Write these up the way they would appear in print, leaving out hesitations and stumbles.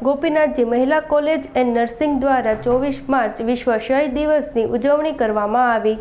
ગોપીનાથજી મહિલા college and nursing દ્વારા 24 March વિશ્વ ક્ષય દિવસની ઉજવણી કરવામાં આવી।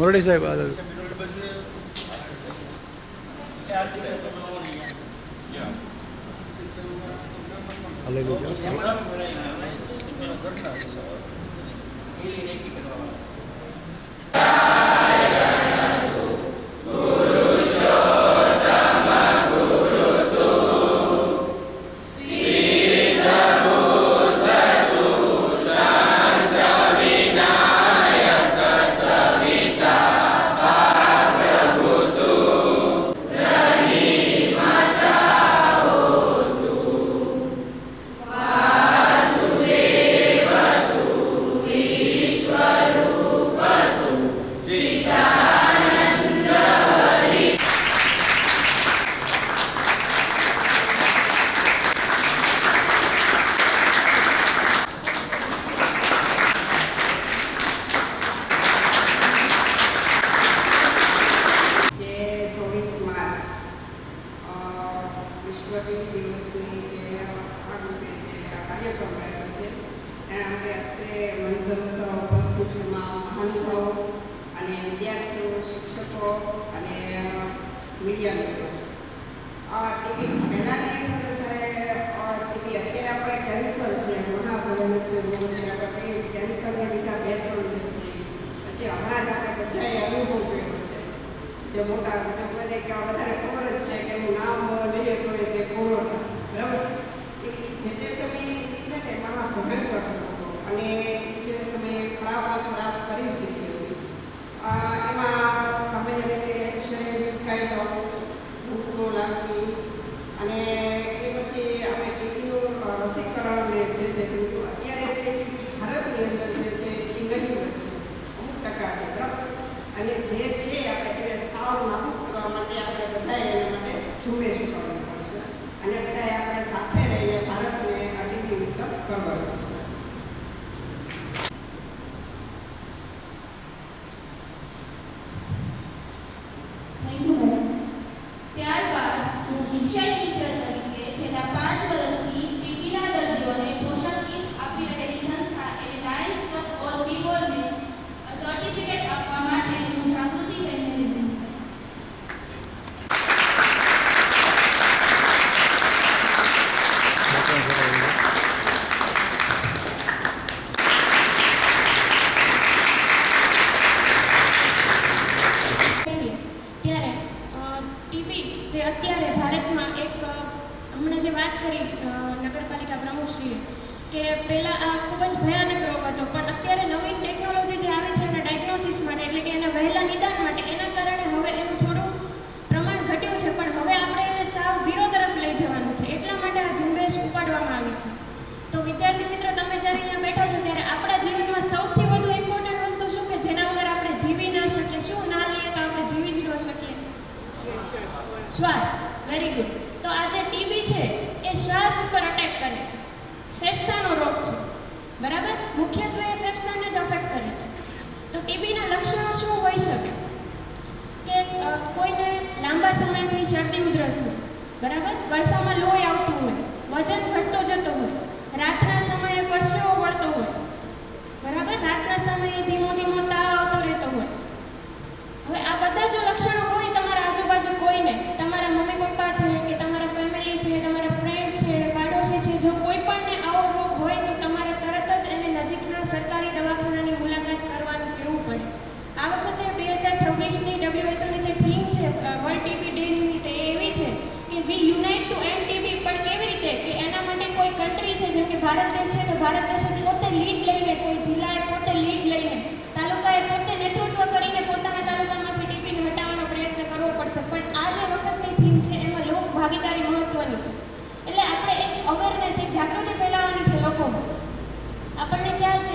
मुरली साहब मीडिया टीवी पहला टीवी अत्यारे अपने कैंसर है घणा बधा कैंसर बीजा बे त्रण पछी हमणां ज आपणे बधाए अनुभव कर्यो छे जे मोटा जो बने के वधारे खबर ज छे के एनुं नाम लईए तो ए कोरोना बराबर जे ते समय छे ने महा भयंकर હતો અને જે તમે ખરાબ પરિસ્થિતિ હતી એમાં સામાન્ય રીતે શરીર સુકાઈ જવું ભૂખ ન લાગવી અને એ પછી આપણે ટીબીનું રસીકરણ ને જે થયું અત્યારે જે ભારતની અંદર જે છે એ નહીવત છે અમુક ટકા છે બરાબર અને જે છે આપણે એને સાવ નાબૂદ કરવા માટે આપણે બધાએ એના માટે ઝુંબેશ કરવી પડશે અને બધાએ આપણે સાથે રહીને ભારતને આ ટીબી મુક્ત કરવાનું છે। नगरपालिका प्रमुखश्रीए के पहला खूब ज भयानक रोग हतो पण अत्यारे नवीन टेक्नोलॉजी जे आवे छे एना डायग्नोसिस माटे एटले के एना वहेला निदान माटे एना कारणे हवे एनुं थोडुं प्रमाण घट्युं छे पण हवे आपणे एने साव ઝીરો તરફ લઈ જવાનું છે એટલા માટે આ ઝુંબેશ ઉપાડવામાં આવી છે। તો વિદ્યાર્થી મિત્રો તમે જ્યારે અહીંયા બેઠા છો ત્યારે આપણા જીવનમાં સૌથી વધુ ઇમ્પોર્ટન્ટ વસ્તુ શું કે જેના વગર આપણે જીવી ના શકીએ શું ના લઈએ તો આપણે જીવી જ ન શકીએ શ્વાસ। Very good. તો આ જે ટીબી છે એ શ્વાસ ઉપર અટેક કરે છે ફેફસાનો રોગ છે બરાબર મુખ્યત્વે ફેફસાને જ અફેક્ટ કરે છે। તો ટીબીના લક્ષણો શું હોઈ શકે કે કોઈને લાંબા સમયથી શરદી ઉધરસ હોય બરાબર ગળફામાં લોહી આવતું હોય વજન ઘટતો જતો હોય રાતના સમયે પરસેવો વળતો હોય બરાબર રાતના સમયે ધીમો ધીમો તાવ આવતો રહેતો હોય। હવે આ બધા જો લક્ષણો હોય તમારા આજુબાજુ કોઈને તમારા મમ્મી પપ્પા છે કે તમારા ફેમિલી છે તમારા ફ્રેન્ડ્સ છે પાડોશી છે જો કોઈ પણને આવો રોગ હોય તો તમારે તરત જ એને નજીકના સરકારી દવાખાનાની મુલાકાત કરવાનું કહેવું પડે। આ વખતે 2026ની WHO ની જે થીમ છે વર્લ્ડ ટીબી ડે નિમિત્તે એવી છે કે વી યુનાઇટ ટુ એન્ડ ટીબી પણ કેવી રીતે કે એના માટે કોઈ કન્ટ્રી છે જેમ કે ભારત દેશ છે તો ભારત દેશ પોતે લીડ લઈને કોઈ જિલ્લાએ પોતે લીડ લઈને તાલુકાએ પોતે નેતૃત્વ કરીને પોતાના તાલુકા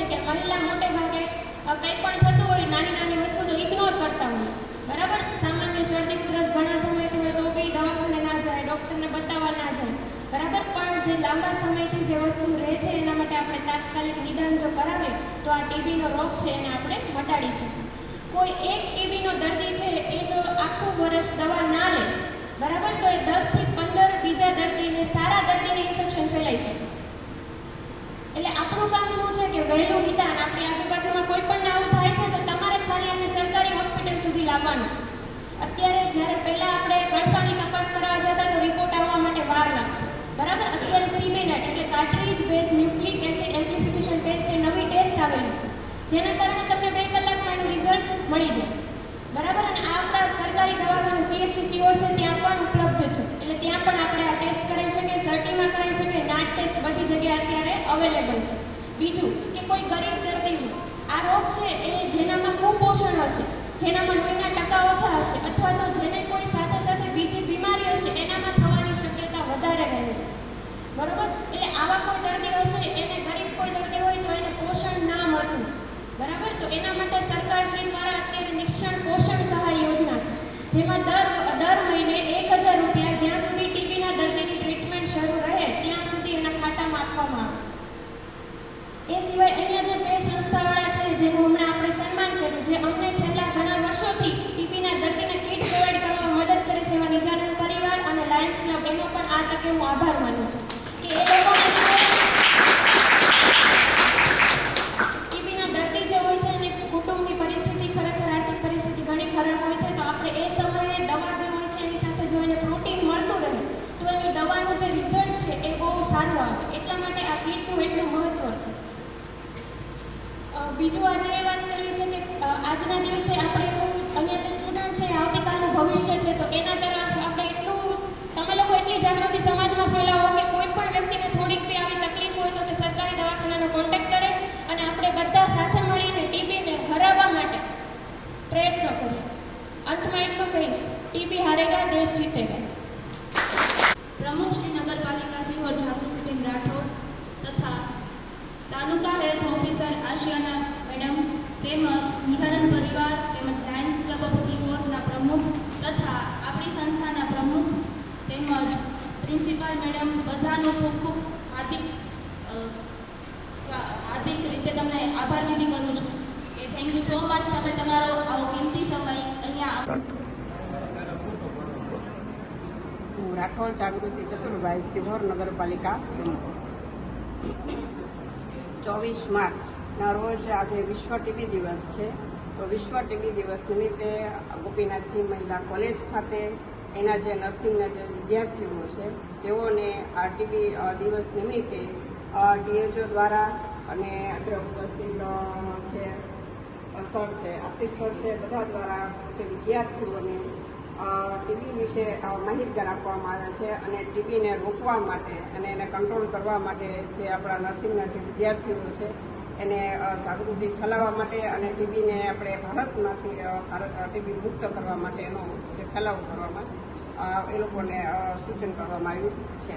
કે મહિલા મોટે ભાગે કંઈ પણ થતું હોય નાની નાની વસ્તુ તો ઇગ્નોર કરતા હોય, બરાબર. સામાન્ય શરદી ઉધરસ ઘણા સમયથી હોય તો બી દવાખાને ના જાય, ડૉક્ટરને બતાવવા ના જાય, બરાબર. પણ જે લાંબા સમયથી જે વસ્તુ રહે છે એના માટે આપણે તાત્કાલિક નિદાન જો કરાવીએ તો આ ટીબીનો રોગ છે એને આપણે મટાડી શકીએ. કોઈ એક ટીબીનો દર્દી છે એ જો આખું વર્ષ દવા ના લે, બરાબર, તો એ 10 થી 15 બીજા દર્દીને, સારા દર્દીને ઇન્ફેક્શન ફેલાઈ શકે. એટલે આપણું કામ શું છે કે વહેલું નિદાન. આપણી આજુબાજુમાં કોઈ પણ આવું થાય છે તો તમારે ખાલી એને સરકારી હોસ્પિટલ સુધી લાવવાનું છે. અત્યારે જ્યારે પહેલાં આપણે ગળફાની તપાસ કરાવવા જતા તો રિપોર્ટ આવવા માટે વાર લાગતો, બરાબર. અત્યારે સીબીનેટ એટલે cartridge base nucleic acid amplification ટેસ્ટની નવી ટેસ્ટ આવેલી છે, જેના કારણે તમને 2 કલાકમાં એનું રિઝલ્ટ મળી જાય, બરાબર. અને આ આપણા સરકારી દવાખાનું CHC સિયોર છે ત્યાં પણ ઉપલબ્ધ છે, એટલે ત્યાં પણ આપણે આ ટેસ્ટ કરાવી શકીએ, સર્ટીમાં કરાવી શકીએ. નાટ ટેસ્ટ બધી જગ્યાએ અત્યારે અવેલેબલ છે. બીજું કે કોઈ ગરીબ દર્દીનું આ રોગ છે એ જેનામાં કુપોષણ હશે, જેનામાં લોહીના ટકા ઓછા હશે, અથવા તો જેને કોઈ સાથે સાથે બીજી બીમારી હશે એનામાં થવાની શક્યતા વધારે રહેલી છે, બરાબર. એટલે આવા કોઈ દર્દી હશે, એને ગરીબ કોઈ દર્દી હોય તો એને પોષણ ના મળતું, બરાબર. તો એના માટે સરકારશ્રી દ્વારા અત્યારે નિક્ષણ પોષણ સહાય યોજના છે, જેમાં દર મહિને 1000 રૂપિયા જ્યાં સુધી ટીબીના દર્દીની ટ્રીટમેન્ટ શરૂ રહે ત્યાં સુધી એના ખાતામાં આપવામાં આવે છે. એ સિવાય અહીંયા જે 2 સંસ્થાવાળા છે જેનું હમણાં આપણે સન્માન કર્યું, જે અમને છેલ્લા ઘણા વર્ષોથી ટીબીના દર્દીને કીટ પ્રોવાઈડ કરવામાં મદદ કરે છે, એવા નિજાનંદ પરિવાર અને લાયન્સ ક્લબ, એનો પણ આ તકે હું આભાર માનું છું કે એ લોકોને ટીબીના દર્દી જે હોય છે અને કુટુંબની પરિસ્થિતિ, ખરેખર આર્થિક પરિસ્થિતિ ઘણી ખરાબ હોય છે, તો આપણે એ સમયે દવા જે હોય છે એની સાથે જો એને પ્રોટીન મળતું રહે તો એની દવાનું જે રિઝલ્ટ છે એ બહુ સારું આવે. એટલા માટે આ કીટનું એટલું મહત્ત્વ છે. બીજું આજે એ વાત કરવી છે કે આજના દિવસે આપણે અહીંયા જે સ્ટુડન્ટ છે આવતીકાલનું ભવિષ્ય છે, તો એના તરફ આપણે તમે લોકો એટલી જાગૃતિ સમાજમાં ફેલાવો કે કોઈ પણ વ્યક્તિને થોડીક બી આવી તકલીફ હોય તો તે સરકારી દવાખાનાનો કોન્ટેક્ટ કરે અને આપણે બધા સાથે મળીને ટીબીને હરાવવા માટે પ્રયત્ન કરીએ. અંતમાં એટલું કહીશ, ટીબી હારેગા, દેશ જીતેગા. પ્રમુખ શ્રી નગરપાલિકા સિહોર જાગૃતિબેન રાઠોડ તથા તાલુકા હેલ્થ ઓફિસર આશિયાના મેડમ તેમજ નિજાનંદ પરિવાર તેમજ લાયન્સ ક્લબ ઓફ સિહોરના પ્રમુખ તથા આપણી સંસ્થાના પ્રમુખ તેમજ પ્રિન્સિપાલ મેડમ બધાનું ખૂબ ખૂબ હાર્દિક રીતે તમને આભાર વિધિ કરું છું કે થેન્ક યુ સો મચ. તમે તમારો આવો કિંમતી સમય અહીંયા રાઠોડ જાગૃતિ ચતુરભાઈ, સિહોર નગરપાલિકા પ્રમુખ. 24 માર્ચના રોજ આજે વિશ્વ ટીબી દિવસ છે, તો વિશ્વ ટીબી દિવસ નિમિત્તે ગોપીનાથજી મહિલા કોલેજ ખાતે એના જે નર્સિંગના જે વિદ્યાર્થીઓ છે તેઓને આ ટીબી દિવસ નિમિત્તે DHO દ્વારા અને અત્રે ઉપસ્થિત જે સર છે, આસ્તિક સર છે, બધા દ્વારા જે વિદ્યાર્થીઓને ટીબી વિશે માહિતગાર આપવામાં આવે છે અને ટીબીને રોકવા માટે અને એને કંટ્રોલ કરવા માટે જે આપણા નર્સિંગના જે વિદ્યાર્થીઓ છે એને જાગૃતિ ફેલાવવા માટે અને ટીબીને આપણે ભારતમાંથી ટીબી મુક્ત કરવા માટેનો જે ફેલાવો કરવામાં એ લોકોને સૂચન કરવામાં આવ્યું છે.